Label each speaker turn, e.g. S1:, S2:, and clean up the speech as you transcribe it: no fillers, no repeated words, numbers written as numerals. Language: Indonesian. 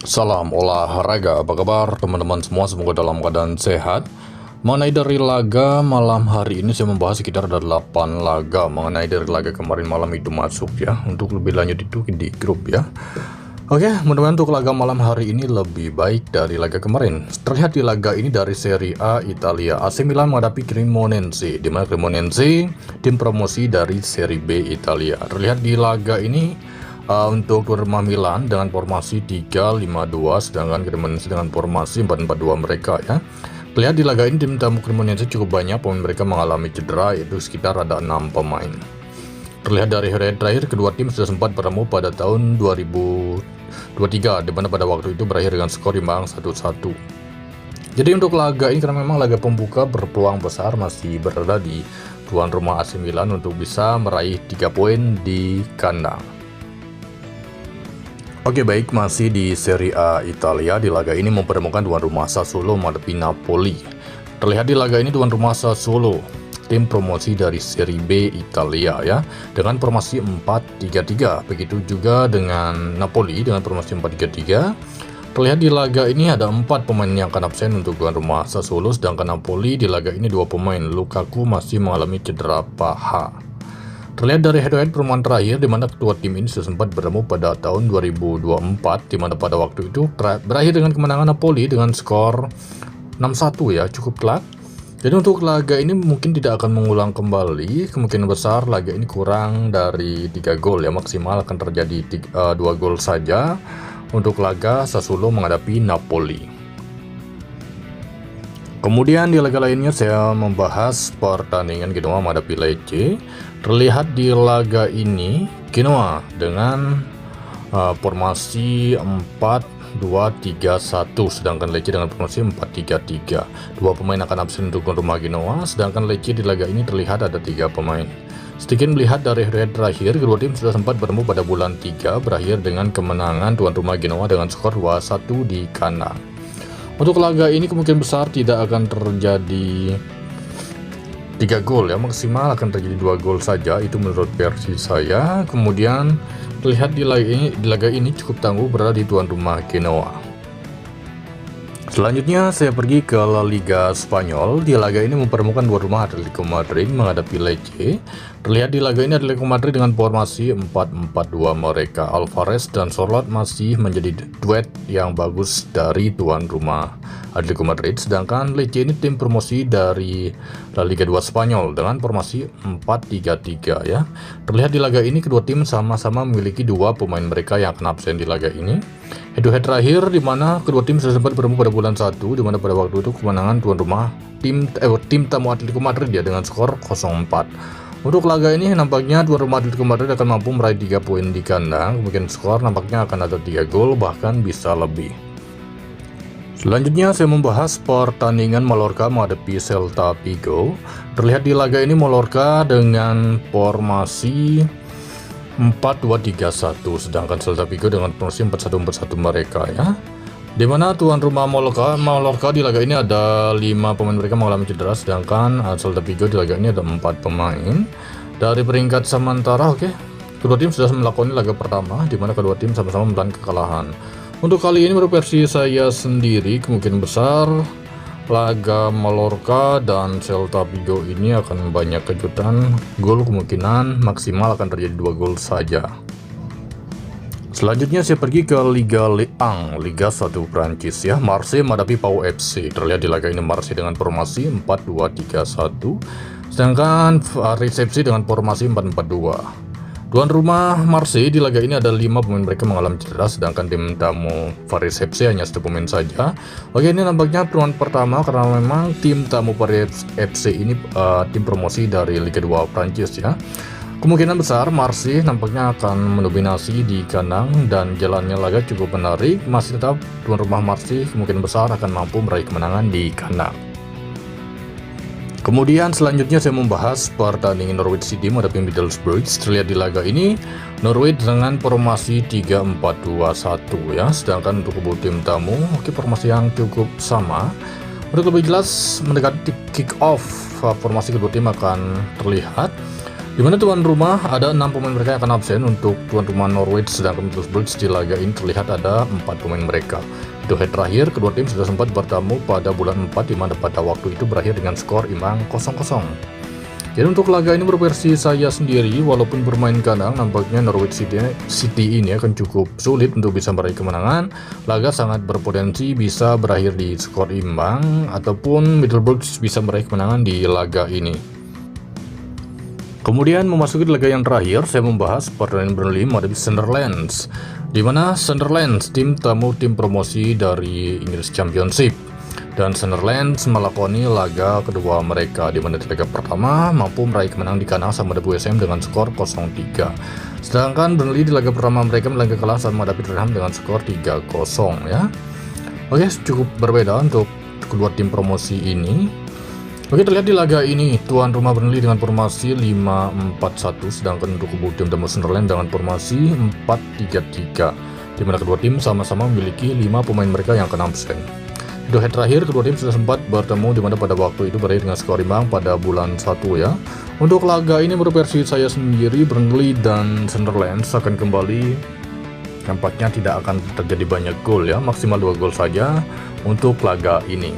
S1: Salam olahraga, apa kabar teman-teman semua? Semoga dalam keadaan sehat. Mengenai dari laga malam hari ini saya membahas sekitar ada 8 laga. Mengenai dari laga kemarin malam itu masuk ya. Untuk lebih lanjut itu di grup ya. Oke, mudah-mudahan untuk laga malam hari ini lebih baik dari laga kemarin. Terlihat di laga ini dari Serie A Italia, AC Milan menghadapi Cremonense, di mana Cremonense tim promosi dari Serie B Italia. Terlihat di laga ini untuk tuan rumah Milan dengan formasi 3-5-2, sedangkan Cremonense dengan formasi 4-4-2 mereka ya. Terlihat di laga ini tim tamu Cremonense cukup banyak pemain mereka mengalami cedera, yaitu sekitar ada 6 pemain. Terlihat dari hari terakhir kedua tim sudah sempat bertemu pada tahun 2023, di mana pada waktu itu berakhir dengan skor imbang 1-1. Jadi untuk laga ini karena memang laga pembuka berpeluang besar masih berada di tuan rumah AC Milan untuk bisa meraih 3 poin di kandang. Oke baik, masih di Serie A Italia. Di laga ini mempertemukan tuan rumah Sassuolo menghadapi Napoli. Terlihat di laga ini tuan rumah Sassuolo, tim promosi dari Serie B Italia ya, dengan formasi 4-3-3. Begitu juga dengan Napoli dengan formasi 4-3-3. Terlihat di laga ini ada 4 pemain yang akan absen untuk tuan rumah Sassuolo, sedangkan Napoli di laga ini 2 pemain. Lukaku masih mengalami cedera paha. Terlihat dari head-to-head pertemuan terakhir di mana kedua tim ini sudah sempat bertemu pada tahun 2024, di mana pada waktu itu berakhir dengan kemenangan Napoli dengan skor 6-1 ya, cukup telak. Jadi untuk laga ini mungkin tidak akan mengulang kembali, kemungkinan besar laga ini kurang dari 3 gol ya, maksimal akan terjadi 2 gol saja untuk laga Sassuolo menghadapi Napoli. Kemudian di laga lainnya saya membahas pertandingan Genoa menghadapi Lecce. Terlihat di laga ini Genoa dengan formasi 4-2-3-1, sedangkan Lecce dengan formasi 4-3-3. 2 pemain akan absen untuk tuan rumah Genoa, sedangkan Lecce di laga ini terlihat ada 3 pemain. Sedikit melihat dari hari terakhir, kedua tim sudah sempat bertemu pada bulan 3, berakhir dengan kemenangan tuan rumah Genoa dengan skor 2-1 di kandang. Untuk laga ini kemungkinan besar tidak akan terjadi 3 gol ya, maksimal akan terjadi 2 gol saja, itu menurut versi saya. Kemudian terlihat di laga ini cukup tangguh berada di tuan rumah Genoa. Selanjutnya saya pergi ke La Liga Spanyol. Di laga ini mempertemukan tuan rumah Atletico Madrid menghadapi Lecce. Terlihat di laga ini Atletico Madrid dengan formasi 4-4-2 mereka. Alvarez dan Sorloth masih menjadi duet yang bagus dari tuan rumah Atletico Madrid, sedangkan Lecce ini tim promosi dari La Liga 2 Spanyol dengan formasi 4-3-3 ya. Terlihat di laga ini kedua tim sama-sama memiliki 2 pemain mereka yang akan absen di laga ini. Head-to-head terakhir di mana kedua tim sudah sempat bertemu pada bulan 1, di mana pada waktu itu kemenangan tuan rumah tim tamu Atletico Madrid ya dengan skor 0-4. Untuk laga ini nampaknya tuan rumah Atletico Madrid akan mampu meraih 3 poin di kandang. Mungkin skor nampaknya akan ada 3 gol bahkan bisa lebih. Selanjutnya saya membahas pertandingan Mallorca menghadapi Celta Vigo. Terlihat di laga ini Mallorca dengan formasi 4-2-3-1, sedangkan Celta Vigo dengan formasi 4-1-4-1 mereka ya. Dimana tuan rumah Mallorca di laga ini ada 5 pemain mereka mengalami cedera, sedangkan Celta Vigo di laga ini ada 4 pemain. Dari peringkat sementara, oke, kedua tim sudah melakoni laga pertama, dimana kedua tim sama-sama menelan kekalahan. Untuk kali ini menurut versi saya sendiri, kemungkinan besar laga Mallorca dan Celta Vigo ini akan banyak kejutan. Gol kemungkinan maksimal akan terjadi 2 gol saja. Selanjutnya saya pergi ke Liga 1 Prancis ya. Marseille menghadapi Pau FC. Terlihat di laga ini Marseille dengan formasi 4-2-3-1, sedangkan Paris FC dengan formasi 4-4-2. Tuan rumah Marseille di laga ini ada 5 pemain mereka mengalami cedera, sedangkan tim tamu Paris FC hanya 1 pemain saja. Oke, ini nampaknya pertemuan pertama karena memang tim tamu Paris FC ini tim promosi dari Liga 2 Prancis ya. Kemungkinan besar Marseille nampaknya akan mendominasi di kandang dan jalannya laga cukup menarik. Masih tetap tuan rumah Marseille kemungkinan besar akan mampu meraih kemenangan di kandang. Kemudian selanjutnya saya membahas pertandingan Norwich City menghadapi Middlesbrough. Terlihat di laga ini Norwich dengan formasi 3-4-2-1 ya, sedangkan untuk kedua tim tamu formasi yang cukup sama. Untuk lebih jelas mendekati kick off, formasi kedua tim akan terlihat. Di mana tuan rumah ada 6 pemain mereka yang akan absen untuk tuan rumah Norwich, sedangkan Middlesbrough di laga ini terlihat ada 4 pemain mereka. Di head terakhir, kedua tim sudah sempat bertemu pada bulan 4 di mana pada waktu itu berakhir dengan skor imbang 0-0. Jadi untuk laga ini berversi saya sendiri, walaupun bermain kandang, nampaknya Norwich City ini akan cukup sulit untuk bisa meraih kemenangan. Laga sangat berpotensi bisa berakhir di skor imbang, ataupun Middlesbrough bisa meraih kemenangan di laga ini. Kemudian memasuki laga yang terakhir, saya membahas pertandingan Burnley menghadapi Sunderland, di mana Sunderland tim tamu tim promosi dari Inggris Championship, dan Sunderland melakoni laga kedua mereka, di mana di laga pertama mampu meraih kemenangan di kandang sama WSM dengan skor 0-3. Sedangkan Burnley di laga pertama mereka melangkah kalah saat menghadapi Tottenham dengan skor 3-0 ya. Oke, cukup berbeda untuk kedua tim promosi ini. Oke, terlihat di laga ini, tuan rumah Burnley dengan formasi 5-4-1, sedangkan untuk kubu tim tamu Sunderland dengan formasi 4-3-3, di mana kedua tim sama-sama memiliki 5 pemain mereka yang akan absen. Di head terakhir, kedua tim sudah sempat bertemu, di mana pada waktu itu berakhir dengan skor imbang pada bulan 1 ya. Untuk laga ini berversi saya sendiri, Burnley dan Sunderland akan kembali, nampaknya tidak akan terjadi banyak gol ya, maksimal 2 gol saja untuk laga ini.